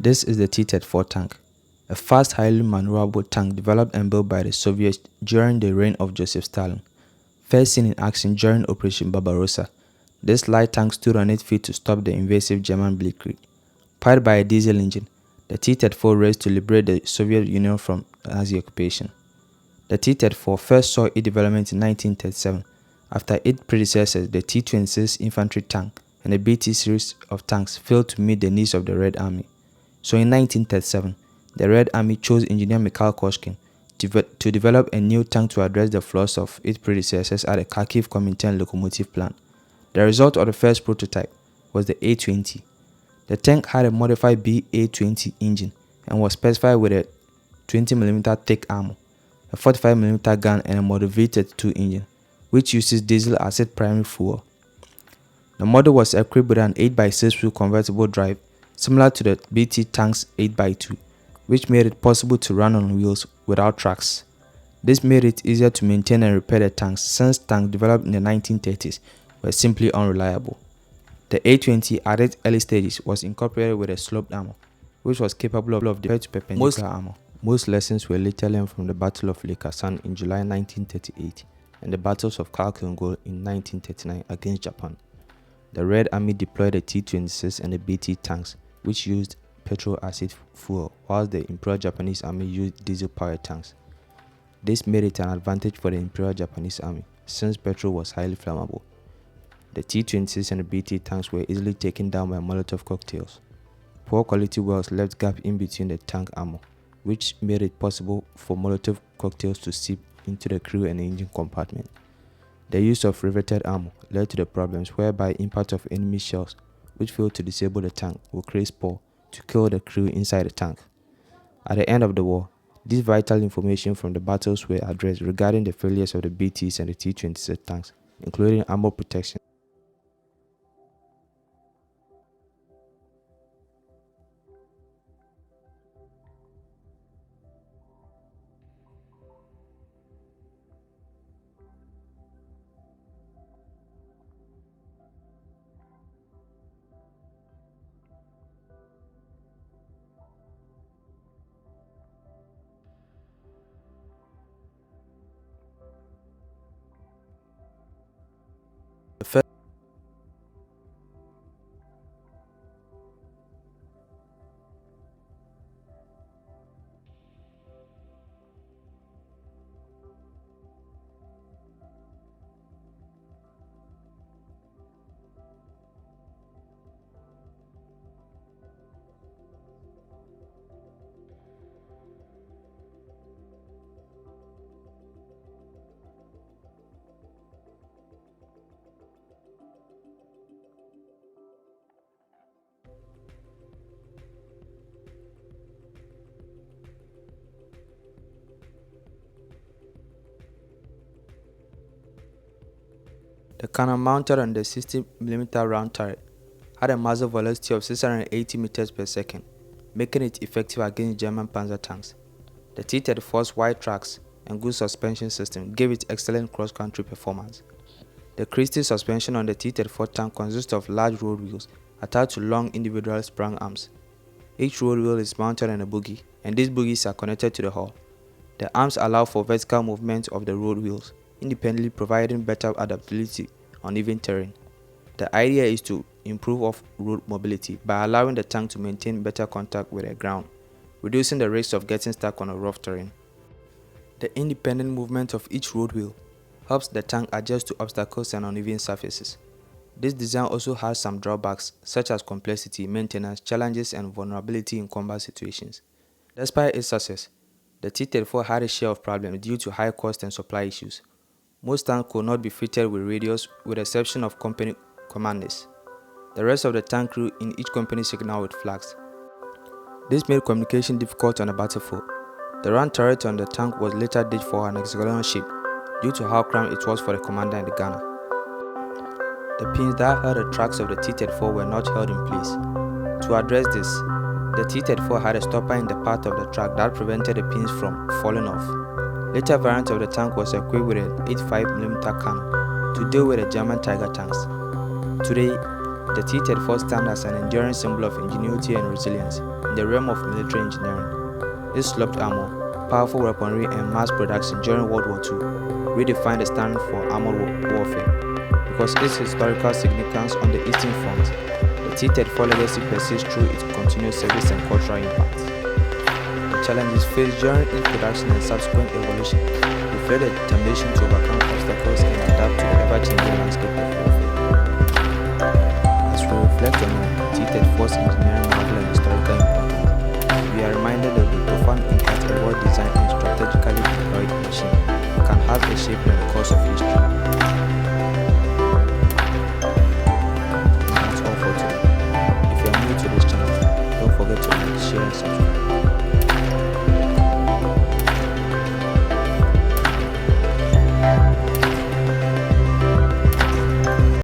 This is the T-34 tank, a fast, highly maneuverable tank developed and built by the Soviets during the reign of Joseph Stalin. First seen in action during Operation Barbarossa, this light tank stood on its feet to stop the invasive German Blitzkrieg. Powered by a diesel engine, the T-34 raced to liberate the Soviet Union from Nazi occupation. The T-34 first saw its development in 1937 after its predecessors, the T-26 infantry tank and the BT series of tanks, failed to meet the needs of the Red Army. So in 1937, the Red Army chose engineer Mikhail Koshkin to develop a new tank to address the flaws of its predecessors at the Kharkiv Comintern locomotive plant. The result of the first prototype was the A-20. The tank had a modified BA-20 engine and was specified with a 20mm thick armor, a 45mm gun and a motivated 2 engine, which uses diesel as its primary fuel. The model was equipped with an 8x6 wheel convertible drive similar to the BT tank's 8x2, which made it possible to run on wheels without tracks. This made it easier to maintain and repair the tanks, since tanks developed in the 1930s were simply unreliable. The A-20 at its early stages was incorporated with a sloped armor, which was capable of deployed to perpendicular armor. Most lessons were later learned from the Battle of Lake Hassan in July 1938 and the battles of Khalkhin-Gol in 1939 against Japan. The Red Army deployed the T-26 and the BT tanks, which used petrol as its fuel, whilst the Imperial Japanese Army used diesel-powered tanks. This made it an advantage for the Imperial Japanese Army, since petrol was highly flammable. The T-26 and the BT tanks were easily taken down by Molotov cocktails. Poor quality wells left gaps in between the tank armor, which made it possible for Molotov cocktails to seep into the crew and engine compartment. The use of riveted armor led to the problems whereby impact of enemy shells, which failed to disable the tank, would create spore to kill the crew inside the tank. At the end of the war, this vital information from the battles were addressed regarding the failures of the BTs and the T-26 tanks, including armor protection. The cannon mounted on the 60mm round turret had a muzzle velocity of 680 meters per second, making it effective against German panzer tanks. The T-34's wide tracks and good suspension system gave it excellent cross-country performance. The Christie suspension on the T-34 tank consists of large road wheels attached to long individual sprung arms. Each road wheel is mounted on a bogie, and these bogies are connected to the hull. The arms allow for vertical movement of the road wheels, independently providing better adaptability on even terrain. The idea is to improve off-road mobility by allowing the tank to maintain better contact with the ground, reducing the risk of getting stuck on a rough terrain. The independent movement of each road wheel helps the tank adjust to obstacles and uneven surfaces. This design also has some drawbacks, such as complexity, maintenance challenges, and vulnerability in combat situations. Despite its success, the T-34 had a share of problems due to high cost and supply issues. Most tanks could not be fitted with radios, with the exception of company commanders. The rest of the tank crew in each company signaled with flags. This made communication difficult on the battlefield. The round turret on the tank was later ditched for an hexagonal shape due to how cramped it was for the commander and the gunner. The pins that held the tracks of the T-34 were not held in place. To address this, the T-34 had a stopper in the path of the track that prevented the pins from falling off. Later variant of the tank was equipped with an 85mm cannon to deal with the German Tiger tanks. Today, The T-34 stands as an enduring symbol of ingenuity and resilience in the realm of military engineering. This sloped armor, powerful weaponry, and mass production during World War II redefined the standard for armored warfare. Because its historical significance on the Eastern Front, the T-34 legacy persists through its continued service and cultural impact. The challenges faced during its production and subsequent evolution reflect the determination to overcome obstacles and adapt to the ever-changing landscape of warfare. As we reflect on the T-34's engineering marvel and historical importance, we are reminded of the profound impact a well-designed and strategically deployed machine can have in shaping the course of history. That's all for today. If you are new to this channel, don't forget to like, share, and subscribe.